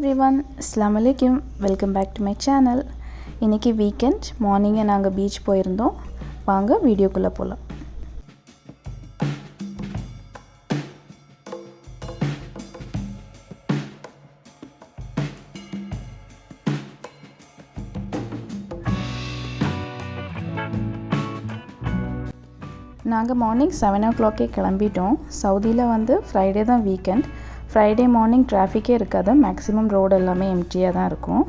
everyone, Assalamu alaikum. Welcome back to my channel. இன்னைக்கு weekend morning நாங்க beach போயிருந்தோம். வாங்க வீடியோக்குள்ள போலாம். நாங்கள் மார்னிங் 7 o'clock கிளம்பிட்டோம். சவுதியில் வந்து ஃப்ரைடே தான் வீக்கெண்ட். ஃப்ரைடே மார்னிங் டிராஃபிக்கே இருக்காது. மேக்ஸிமம் ரோடு எல்லாமே எம்டியாக தான் இருக்கும்.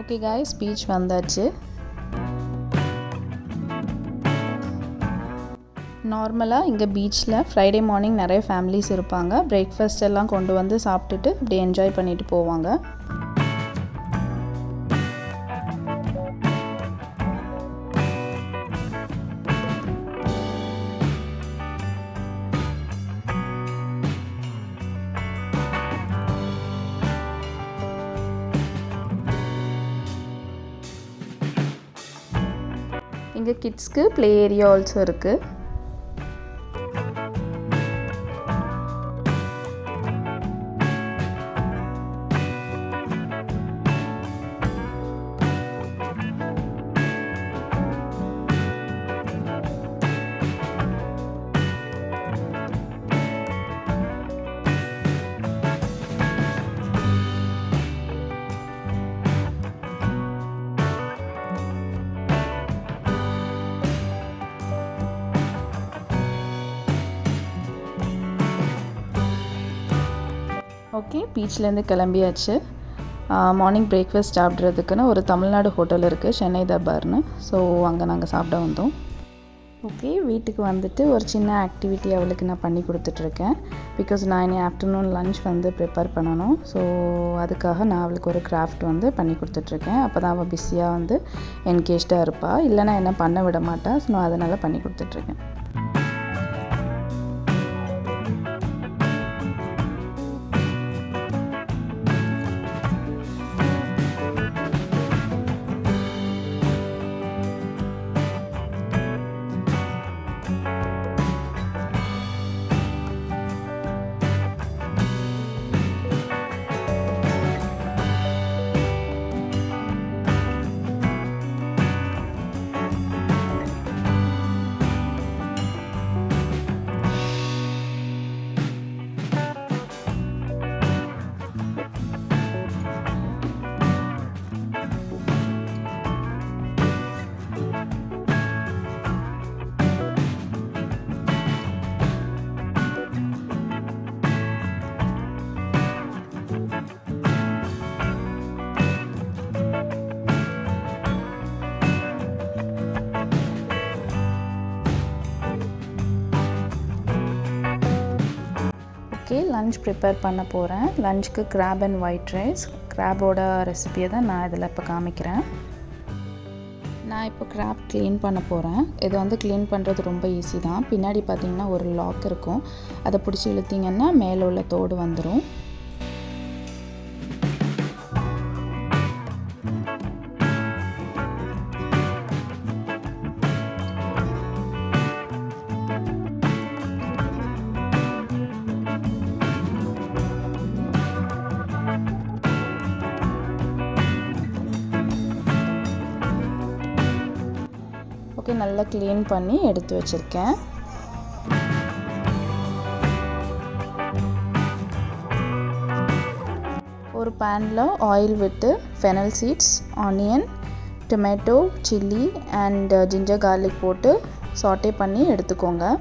ஓகே காய்ஸ், பீச் வந்தாச்சு. நார்மலாக இங்கே பீச்சில் ஃப்ரைடே மார்னிங் நிறைய ஃபேமிலிஸ் இருப்பாங்க. பிரேக்ஃபாஸ்ட் எல்லாம் கொண்டு வந்து சாப்பிட்டுட்டு இப்படி என்ஜாய் பண்ணிட்டு போவாங்க. இங்கே கிட்ஸ்க்கு ப்ளே ஏரியா ஆல்சோ இருக்குது. ஓகே, பீச்லேருந்து கிளம்பியாச்சு. மார்னிங் பிரேக்ஃபாஸ்ட் சாப்பிட்றதுக்குன்னு ஒரு தமிழ்நாடு ஹோட்டல் இருக்குது, சென்னை தர்பார்னு. ஸோ அங்கே நாங்கள் சாப்பிட வந்தோம். ஓகே, வீட்டுக்கு வந்துட்டு ஒரு சின்ன ஆக்டிவிட்டி அவளுக்கு நான் பண்ணி கொடுத்துட்ருக்கேன். பிகாஸ் நான் இனி ஆஃப்டர்நூன் லன்ச் வந்து ப்ரிப்பேர் பண்ணணும். ஸோ அதுக்காக நான் அவளுக்கு ஒரு கிராஃப்ட் வந்து பண்ணி கொடுத்துட்ருக்கேன். அப்போ தான் அவள் பிஸியாக வந்து என்கேஜ்டாக இருப்பாள். இல்லைனா என்ன பண்ண விட மாட்டாள். ஸோ அதனால் பண்ணி கொடுத்துட்ருக்கேன். ஓகே, லன்ச் ப்ரிப்பேர் பண்ண போகிறேன். லஞ்சுக்கு கிராப் அண்ட் ஒயிட் ரைஸ். கிராபோட ரெசிபியை தான் நான் இதில் இப்போ காமிக்கிறேன். நான் இப்போ கிராப் க்ளீன் பண்ண போகிறேன். இதை வந்து க்ளீன் பண்ணுறது ரொம்ப ஈஸி தான். பின்னாடி பார்த்திங்கன்னா ஒரு லாக் இருக்கும். அதை பிடிச்சி இழுத்திங்கன்னா மேலே உள்ள தோடு வந்துடும். ஓகே, நல்லா க்ளீன் பண்ணி எடுத்து வச்சுருக்கேன். ஒரு பேனில் ஆயில் விட்டு fennel seeds, onion, tomato, chilli and ginger garlic போட்டு சாட்டே பண்ணி எடுத்துக்கோங்க.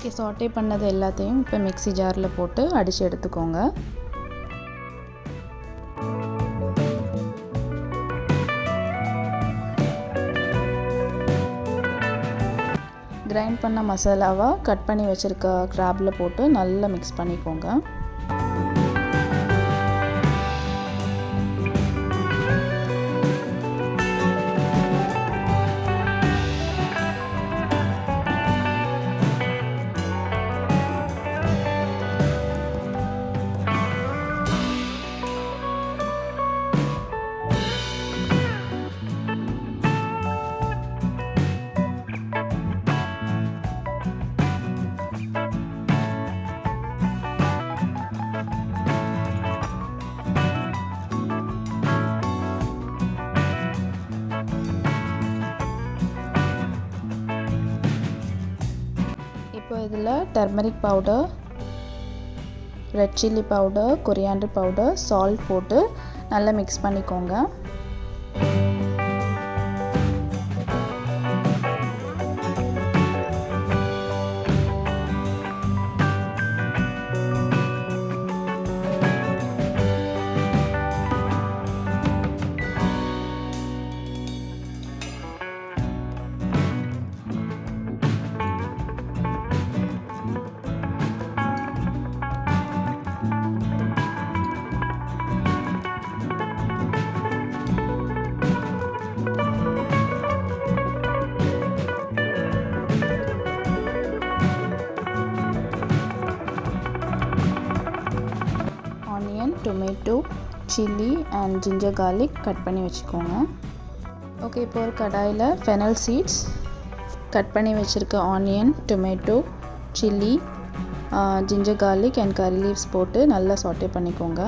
ஓகே, சாட்டே பண்ணது எல்லாத்தையும் இப்போ மிக்ஸி ஜாரில் போட்டு அடித்து எடுத்துக்கோங்க. கிரைண்ட் பண்ண மசாலாவை கட் பண்ணி வச்சுருக்க கிராபில் போட்டு நல்லா மிக்ஸ் பண்ணிக்கோங்க. இப்போ இதில் turmeric powder, red chilli powder, coriander powder, salt போட்டு நல்லா மிக்ஸ் பண்ணிக்கோங்க. Onion, tomato, chilli and ginger garlic cut பண்ணி வச்சுக்கோங்க. ஓகே, இப்போ ஒரு கடாயில் ஃபெனல் சீட்ஸ், கட் பண்ணி வச்சுருக்க onion, tomato, chilli, ginger garlic and curry leaves போட்டு நல்லா சாட்டே பண்ணிக்கோங்க.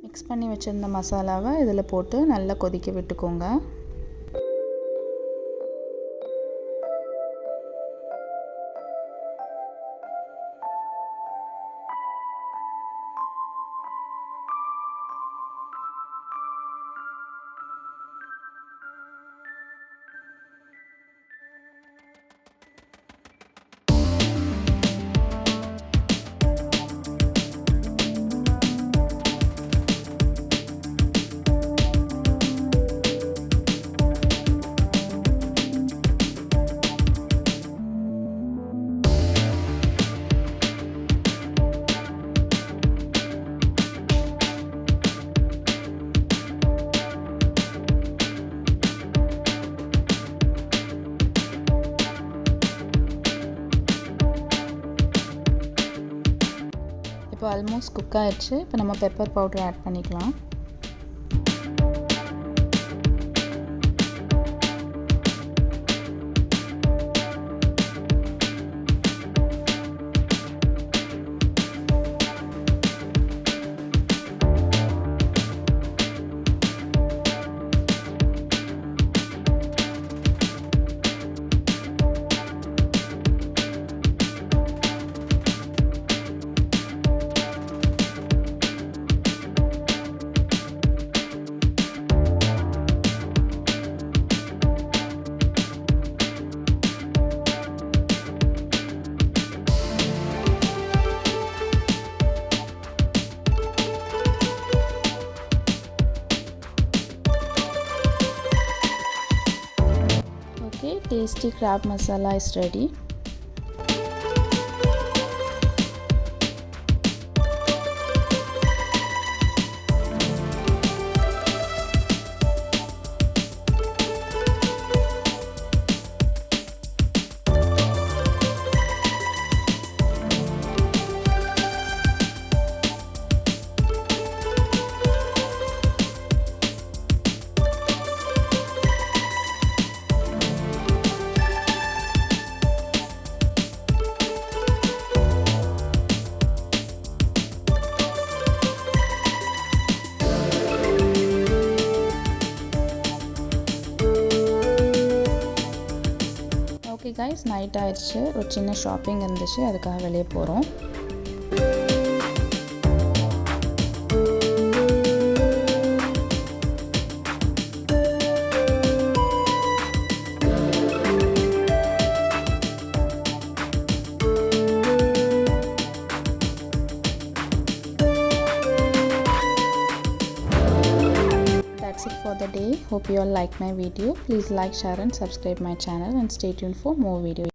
மிக்ஸ் பண்ணி வச்சுருந்த மசாலாவை இதில் போட்டு நல்லா கொதிக்க விட்டுக்கோங்க. இப்போ ஆல்மோஸ்ட் குக் ஆயிடுச்சு. இப்போ நம்ம பெப்பர் பவுடர் ஆட் பண்ணிக்கலாம். Okay, tasty crab masala is ready. Okay guys, night ஆயிடுச்சு. ஒரு சின்ன ஷாப்பிங் இருந்துச்சு, அதுக்காக வெளியே போகிறோம். That's it for the day. Hope you all like my video. Please like, share and subscribe my channel and stay tuned for more videos.